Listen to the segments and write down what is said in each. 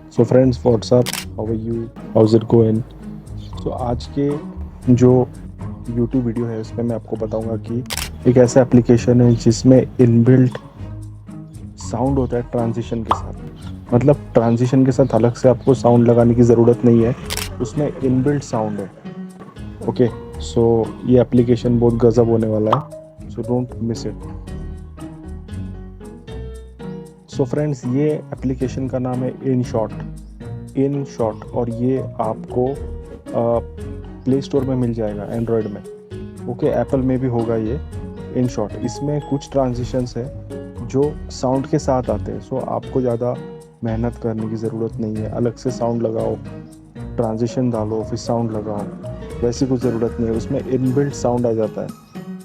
So friends, what's up, how are you, how's it going. So आज के जो YouTube video है उसमें मैं आपको बताऊंगा कि एक ऐसा एप्लीकेशन है जिसमें इनबिल्ट साउंड होता है ट्रांजिशन के साथ। मतलब ट्रांजिशन के साथ अलग से आपको साउंड लगाने की ज़रूरत नहीं है, उसमें इनबिल्ट साउंड है। ओके, सो ये एप्लीकेशन बहुत गजब होने वाला है, so don't miss it. So friends, ये एप्लीकेशन का नाम है इन शॉट, और ये आपको प्ले स्टोर में मिल जाएगा एंड्रॉयड में। ओके, एप्पल में भी होगा ये इन शॉट। इसमें कुछ ट्रांजिशंस है जो साउंड के साथ आते हैं, सो आपको ज़्यादा मेहनत करने की ज़रूरत नहीं है, अलग से साउंड लगाओ, ट्रांजिशन डालो, फिर साउंड लगाओ, वैसी कुछ ज़रूरत नहीं है। उसमें इनबिल्ट साउंड आ जाता है।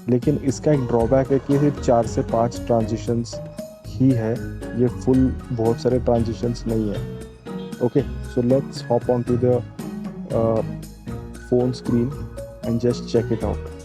लेकिन इसका एक ड्रॉबैक है कि सिर्फ 4 से 5 ट्रांजिशंस ही है, ये फुल बहुत सारे ट्रांजिशंस नहीं है। Okay, so let's hop on to the phone screen and just check it out.